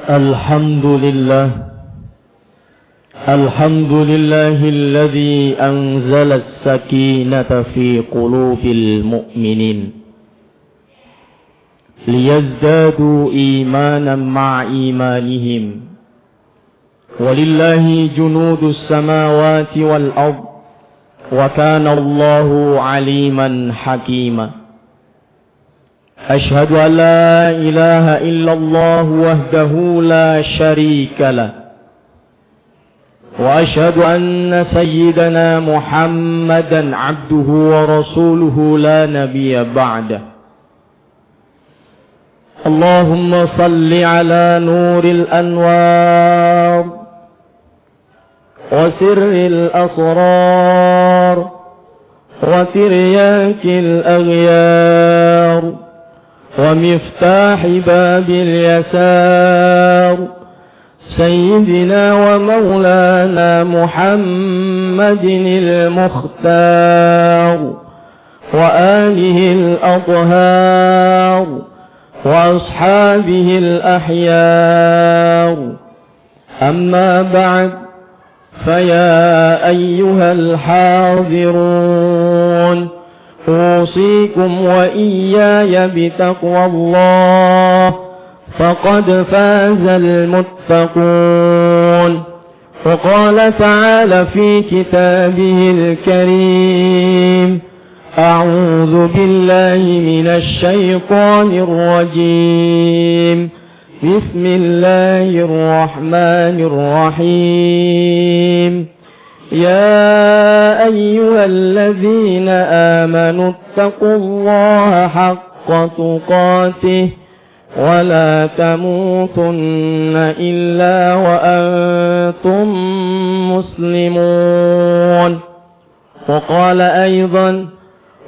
الحمد لله الذي أنزل السكينة في قلوب المؤمنين ليزدادوا إيمانا مع إيمانهم ولله جنود السماوات والأرض وكان الله عليما حكيما. أشهد أن لا إله إلا الله وحده لا شريك له وأشهد أن سيدنا محمدا عبده ورسوله لا نبي بعده. اللهم صل على نور الأنوار وسر الأسرار وترياك الأغيار ومفتاح باب اليسار سيدنا ومولانا محمد المختار وآله الأطهار وأصحابه الأحيار. أما بعد، فيا أيها الحاضرون، أوصيكم وإياي بتقوى الله، فقد فاز المتقون. وقال تعالى في كتابه الكريم: أعوذ بالله من الشيطان الرجيم، بسم الله الرحمن الرحيم. يا أيها الذين آمنوا اتقوا الله حق تقاته ولا تموتن إلا وأنتم مسلمون. وقال أيضا: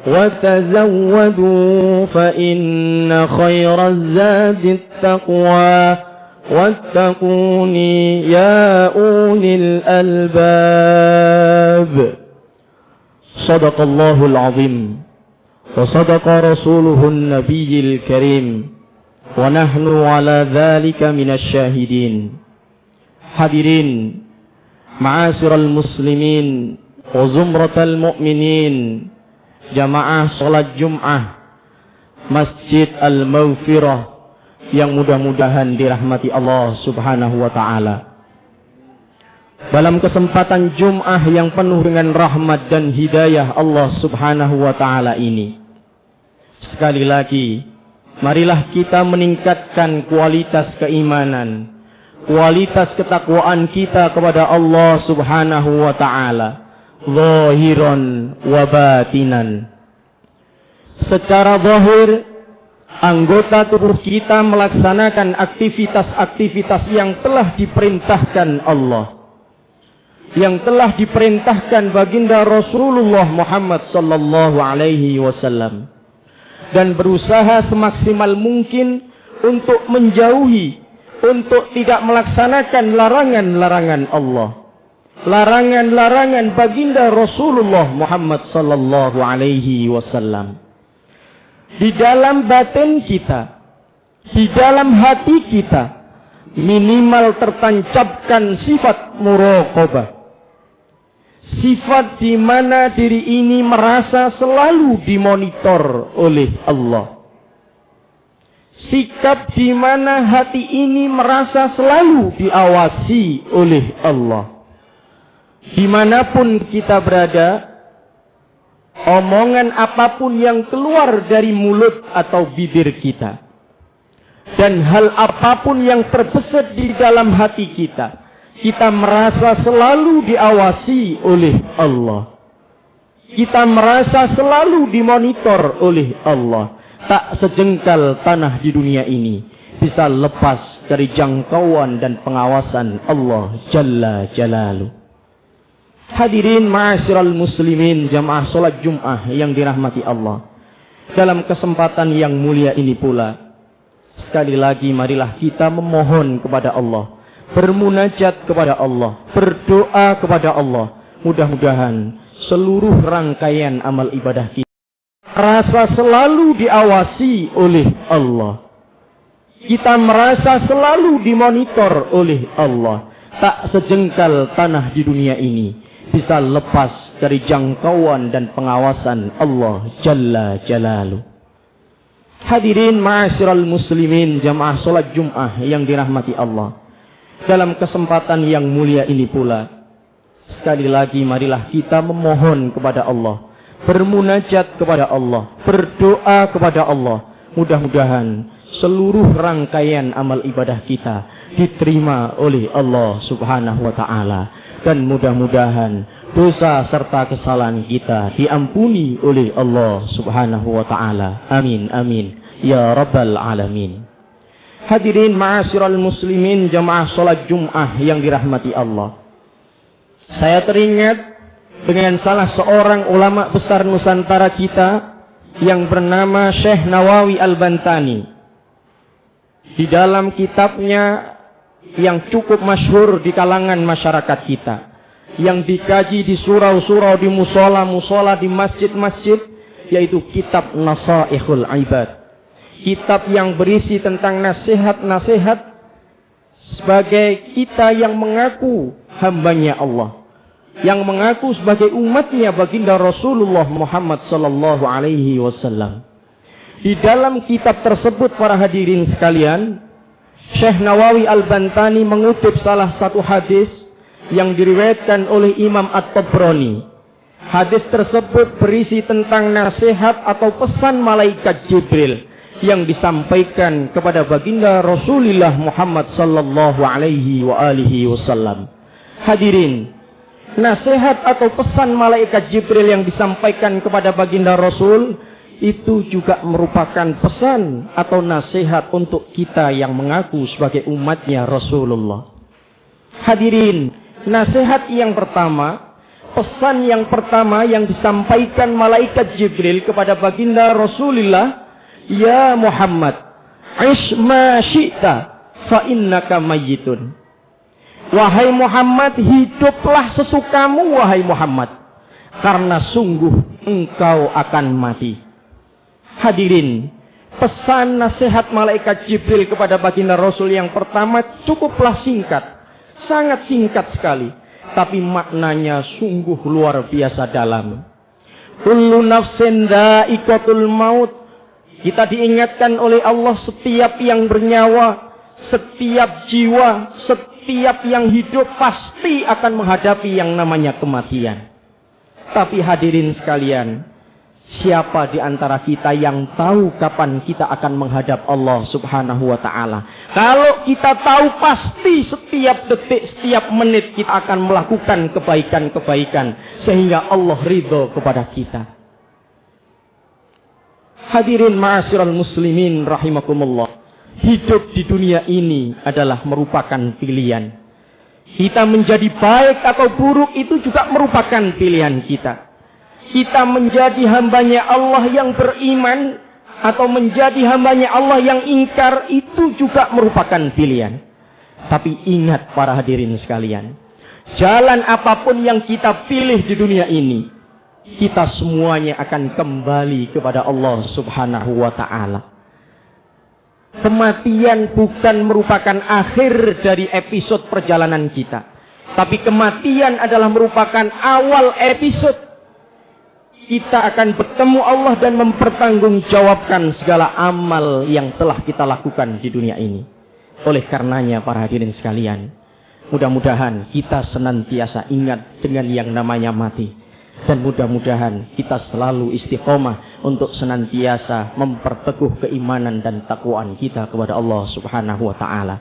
وتزودوا فإن خير الزاد التقوى واتقوني يا أولي الألباب. صدق الله العظيم وصدق رسوله النبي الكريم ونحن على ذلك من الشاهدين. Hadirin ma'asyiral muslimin wa zumratal mu'minin, jamaah salat Jum'ah Masjid Al-Maghfirah yang mudah-mudahan dirahmati Allah Subhanahu wa taala. Dalam kesempatan Jum'ah yang penuh dengan rahmat dan hidayah Allah Subhanahu wa taala ini, sekali lagi marilah kita meningkatkan kualitas keimanan, kualitas ketakwaan kita kepada Allah Subhanahu wa taala, zahiran wa batinan. Secara zahir, anggota tubuh kita melaksanakan aktivitas-aktivitas yang telah diperintahkan Allah, yang telah diperintahkan baginda Rasulullah Muhammad sallallahu alaihi wasallam, dan berusaha semaksimal mungkin untuk menjauhi, untuk tidak melaksanakan larangan-larangan Allah, larangan-larangan baginda Rasulullah Muhammad sallallahu alaihi wasallam. Di dalam batin kita, di dalam hati kita, minimal tertancapkan sifat muraqabah. Sifat di mana diri ini merasa selalu dimonitor oleh Allah. Sikap di mana hati ini merasa selalu diawasi oleh Allah. Dimanapun kita berada, omongan apapun yang keluar dari mulut atau bibir kita, dan hal apapun yang terbesit di dalam hati kita, kita merasa selalu diawasi oleh Allah. Kita merasa selalu dimonitor oleh Allah. Tak sejengkal tanah di dunia ini bisa lepas dari jangkauan dan pengawasan Allah Jalla Jalaluh. Hadirin ma'asyiral muslimin, jamaah salat Jum'ah yang dirahmati Allah. Dalam kesempatan yang mulia ini pula, sekali lagi marilah kita memohon kepada Allah, bermunajat kepada Allah, berdoa kepada Allah. Mudah-mudahan seluruh rangkaian amal ibadah kita rasa selalu diawasi oleh Allah. Kita merasa selalu dimonitor oleh Allah. Tak sejengkal tanah di dunia ini bisa lepas dari jangkauan dan pengawasan Allah Jalla Jalaluh. Hadirin ma'asyiral muslimin jamaah salat Jumat yang dirahmati Allah. Dalam kesempatan yang mulia ini pula, sekali lagi marilah kita memohon kepada Allah, bermunajat kepada Allah, berdoa kepada Allah. Mudah-mudahan seluruh rangkaian amal ibadah kita diterima oleh Allah Subhanahu wa taala, dan mudah-mudahan dosa serta kesalahan kita diampuni oleh Allah Subhanahu wa taala. Amin amin ya rabbal alamin. Hadirin ma'asyiral muslimin jamaah salat Jumat yang dirahmati Allah. Saya teringat dengan salah seorang ulama besar Nusantara kita yang bernama Syekh Nawawi Al-Bantani. Di dalam kitabnya yang cukup masyhur di kalangan masyarakat kita, yang dikaji di surau-surau, di musola-musola, di masjid-masjid, yaitu kitab Nasaihul Ibad. Kitab yang berisi tentang nasihat-nasihat sebagai kita yang mengaku hambanya Allah, yang mengaku sebagai umatnya baginda Rasulullah Muhammad sallallahu alaihi wasallam. Di dalam kitab tersebut para hadirin sekalian, Syekh Nawawi Al-Bantani mengutip salah satu hadis yang diriwayatkan oleh Imam At-Tabrani. Hadis tersebut berisi tentang nasihat atau pesan malaikat Jibril yang disampaikan kepada baginda Rasulullah Muhammad sallallahu alaihi wa alihi wasallam. Hadirin, nasihat atau pesan malaikat Jibril yang disampaikan kepada baginda Rasul itu juga merupakan pesan atau nasihat untuk kita yang mengaku sebagai umatnya Rasulullah. Hadirin, nasihat yang pertama, pesan yang pertama yang disampaikan malaikat Jibril kepada baginda Rasulullah, ya Muhammad, ish ma syi'ta fa innaka mayyitun. Wahai Muhammad, hiduplah sesukamu wahai Muhammad, karena sungguh engkau akan mati. Hadirin, pesan nasihat malaikat Jibril kepada baginda Rasul yang pertama cukuplah singkat, sangat singkat sekali, tapi maknanya sungguh luar biasa dalam. Kullu nafsin dha'iqatul maut. Kita diingatkan oleh Allah, setiap yang bernyawa, setiap jiwa, setiap yang hidup pasti akan menghadapi yang namanya kematian. Tapi hadirin sekalian, siapa di antara kita yang tahu kapan kita akan menghadap Allah Subhanahu wa ta'ala? Kalau kita tahu, pasti setiap detik, setiap menit kita akan melakukan kebaikan-kebaikan sehingga Allah ridho kepada kita. Hadirin ma'asyiral muslimin rahimakumullah. Hidup di dunia ini adalah merupakan pilihan. Kita menjadi baik atau buruk itu juga merupakan pilihan kita. Kita menjadi hambanya Allah yang beriman atau menjadi hambanya Allah yang ingkar, itu juga merupakan pilihan. Tapi ingat para hadirin sekalian, jalan apapun yang kita pilih di dunia ini, kita semuanya akan kembali kepada Allah Subhanahu wa ta'ala. Kematian bukan merupakan akhir dari episode perjalanan kita, tapi kematian adalah merupakan awal episode. Kita akan bertemu Allah dan mempertanggungjawabkan segala amal yang telah kita lakukan di dunia ini. Oleh karenanya para hadirin sekalian, mudah-mudahan kita senantiasa ingat dengan yang namanya mati. Dan mudah-mudahan kita selalu istiqomah untuk senantiasa memperteguh keimanan dan takwaan kita kepada Allah Subhanahu wa ta'ala.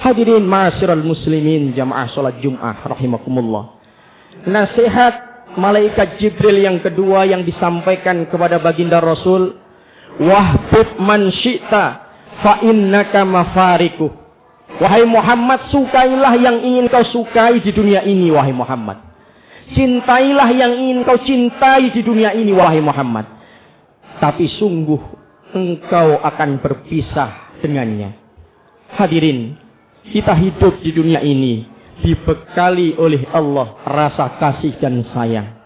Hadirin ma'asyiral muslimin jamaah salat Jumat rahimakumullah. Nasihat malaikat Jibril yang kedua yang disampaikan kepada baginda Rasul, wahbib man syi'ta fa innaka mafariku. Wahai Muhammad, sukailah yang ingin kau sukai di dunia ini wahai Muhammad. Cintailah yang ingin kau cintai di dunia ini wahai Muhammad. Tapi sungguh engkau akan berpisah dengannya. Hadirin, kita hidup di dunia ini dibekali oleh Allah rasa kasih dan sayang.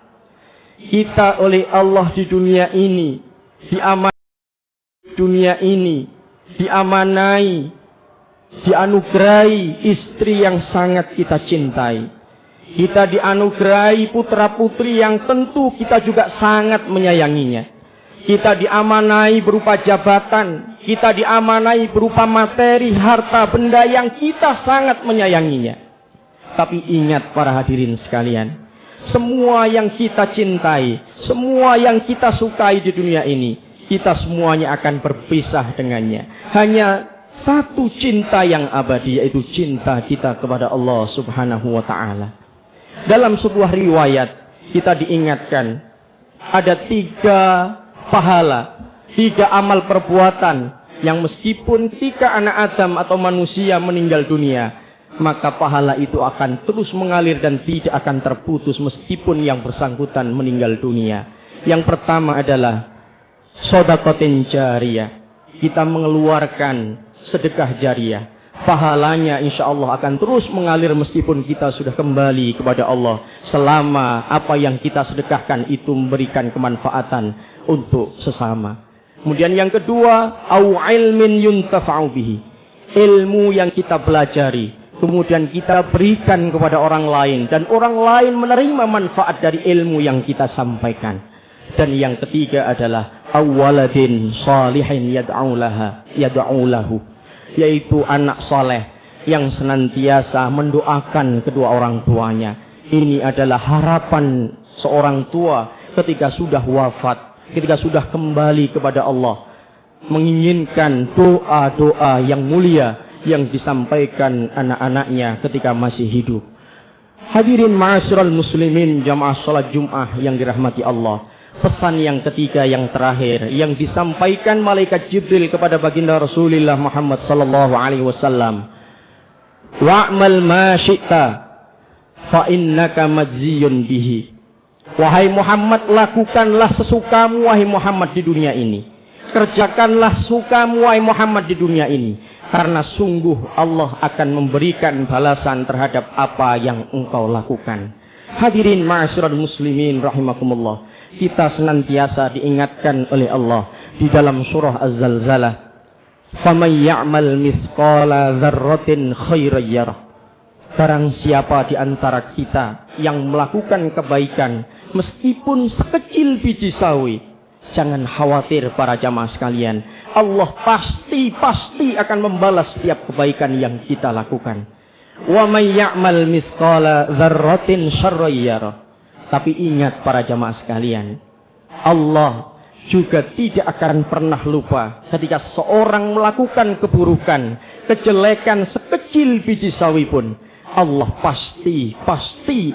Kita oleh Allah di dunia ini diamanai dunia ini diamanai, dianugerahi istri yang sangat kita cintai. Kita dianugerahi putra-putri yang tentu kita juga sangat menyayanginya. Kita diamanai berupa jabatan, kita diamanai berupa materi, harta benda yang kita sangat menyayanginya. Tapi ingat para hadirin sekalian, semua yang kita cintai, semua yang kita sukai di dunia ini, kita semuanya akan berpisah dengannya. Hanya satu cinta yang abadi, yaitu cinta kita kepada Allah Subhanahu wa ta'ala. Dalam sebuah riwayat kita diingatkan ada 3 pahala, 3 amal perbuatan yang meskipun ketika anak Adam atau manusia meninggal dunia, maka pahala itu akan terus mengalir dan tidak akan terputus meskipun yang bersangkutan meninggal dunia. Yang pertama adalah shadaqatin jariyah. Kita mengeluarkan sedekah jariyah. Pahalanya insya Allah akan terus mengalir meskipun kita sudah kembali kepada Allah. Selama apa yang kita sedekahkan itu memberikan kemanfaatan untuk sesama. Kemudian yang kedua, au ilmin yuntafa'u bihi. Ilmu yang kita pelajari, kemudian kita berikan kepada orang lain. Dan orang lain menerima manfaat dari ilmu yang kita sampaikan. Dan yang ketiga adalah awaladin salihin yad'u lahu, yaitu anak soleh yang senantiasa mendoakan kedua orang tuanya. Ini adalah harapan seorang tua ketika sudah wafat, ketika sudah kembali kepada Allah, menginginkan doa-doa yang mulia yang disampaikan anak-anaknya ketika masih hidup. Hadirin ma'asyiral muslimin jamaah salat Jumat yang dirahmati Allah. Pesan yang ketiga yang terakhir yang disampaikan malaikat Jibril kepada baginda Rasulullah Muhammad sallallahu alaihi wasallam. Wa'mal ma syi'ta fa innaka majziyun bihi. Wahai Muhammad, lakukanlah sesukamu wahai Muhammad di dunia ini. Kerjakanlah sukamu wahai Muhammad di dunia ini, karena sungguh Allah akan memberikan balasan terhadap apa yang engkau lakukan. Hadirin ma'asyiral muslimin rahimakumullah. Kita senantiasa diingatkan oleh Allah di dalam surah Az-Zalzalah. Faman ya'mal mithqala dzarratin khairan yarah. Barang siapa di antara kita yang melakukan kebaikan meskipun sekecil biji sawi, jangan khawatir para jamaah sekalian. Allah pasti akan membalas setiap kebaikan yang kita lakukan. Wa may ya'mal mithqala dzarratin syarran yarah. Tapi ingat para jamaah sekalian, Allah juga tidak akan pernah lupa ketika seorang melakukan keburukan, kejelekan sekecil biji sawi pun, Allah pasti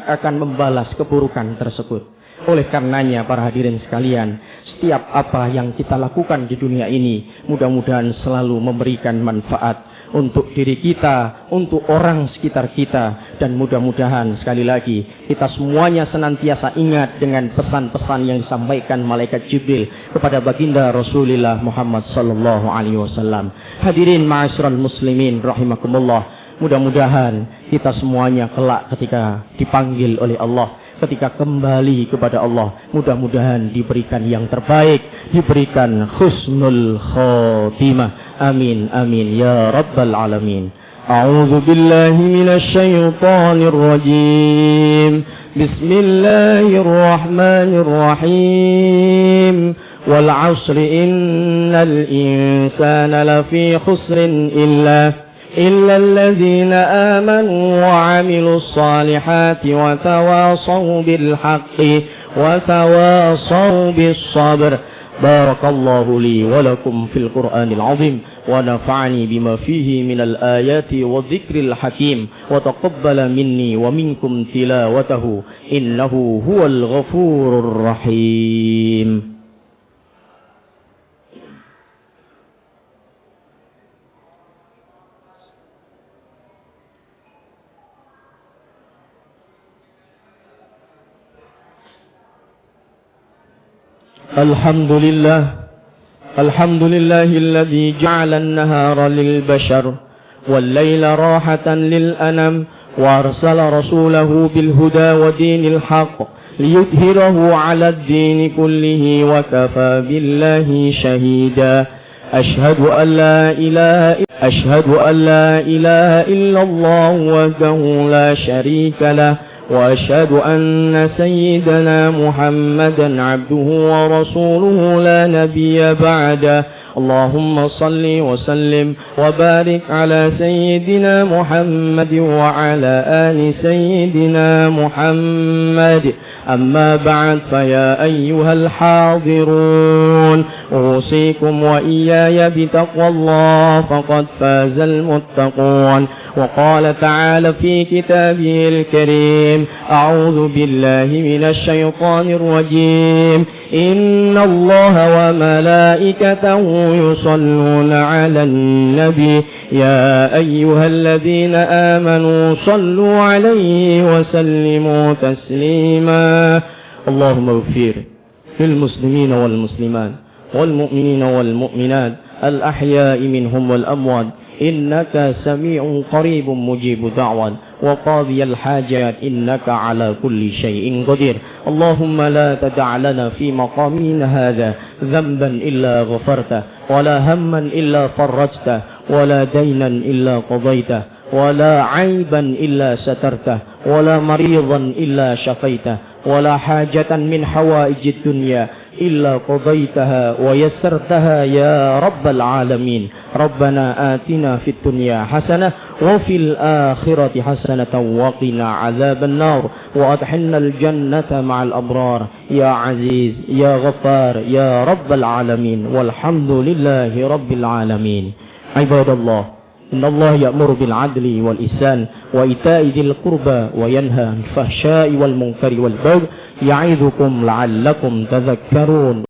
akan membalas keburukan tersebut. Oleh karenanya para hadirin sekalian, setiap apa yang kita lakukan di dunia ini mudah-mudahan selalu memberikan manfaat untuk diri kita, untuk orang sekitar kita, dan mudah-mudahan sekali lagi kita semuanya senantiasa ingat dengan pesan-pesan yang disampaikan malaikat Jibril kepada baginda Rasulullah Muhammad sallallahu alaihi wasallam. Hadirin ma'asyiral muslimin rahimakumullah, mudah-mudahan kita semuanya kelak ketika dipanggil oleh Allah, ketika kembali kepada Allah, mudah-mudahan diberikan yang terbaik, diberikan husnul khotimah. Amin amin ya rabbal alamin. A'udzu billahi minasy syaithanir rajim. Bismillahirrahmanirrahim. Wal 'ashri innal insana lafi khusrin illa alladzina amanu wa 'amilus salihati wa tawasaw bil haqqi wa tawasaw bis sabr. Barakallahu li wa lakum fil Qur'anil 'azim wa nafa'ani bima fihi minal ayati wa dzikril hakim wa taqabbala minni wa minkum tilawatahu innahu huwal ghafurur rahim. الحمد لله الذي جعل النهار للبشر والليل راحة للأنام وأرسل رسوله بالهدى ودين الحق ليظهره على الدين كله وكفى بالله شهيدا. أشهد أن لا إله إلا الله وحده لا شريك له وأشهد أن سيدنا محمدا عبده ورسوله لا نبي بعده. اللهم صل وسلم وبارك على سيدنا محمد وعلى آل سيدنا محمد. أما بعد، فيا أيها الحاضرون، أوصيكم وإياي بتقوى الله، فقد فاز المتقون. وقال تعالى في كتابه الكريم: أعوذ بالله من الشيطان الرجيم. إن الله وملائكته يصلون على النبي يا أيها الذين آمنوا صلوا عليه وسلموا تسليما. اللهم اغفر للمسلمين والمسلمات والمؤمنين والمؤمنات الأحياء منهم والأموات، إنك سميع قريب مجيب دعوات وقاضي الحاجات، إنك على كل شيء قدير. اللهم لا تدع لنا في مقامنا هذا ذنبا إلا غفرته، ولا هما إلا فرجته، ولا دينا إلا قضيته، ولا عيبا إلا سترته، ولا مريضا إلا شفيته، ولا حاجة من حوائج الدنيا إلا قضيتها ويسرتها يا رب العالمين. ربنا آتنا في الدنيا حسنة وفي الآخرة حسنة وقنا عذاب النار، وأدخلنا الجنة مع الأبرار يا عزيز يا غفار يا رب العالمين، والحمد لله رب العالمين. عباد الله، إن الله يأمر بالعدل والإحسان وإيتاء ذي القربى وينهى عن الفحشاء والمنكر والبغي يعظكم لعلكم تذكرون.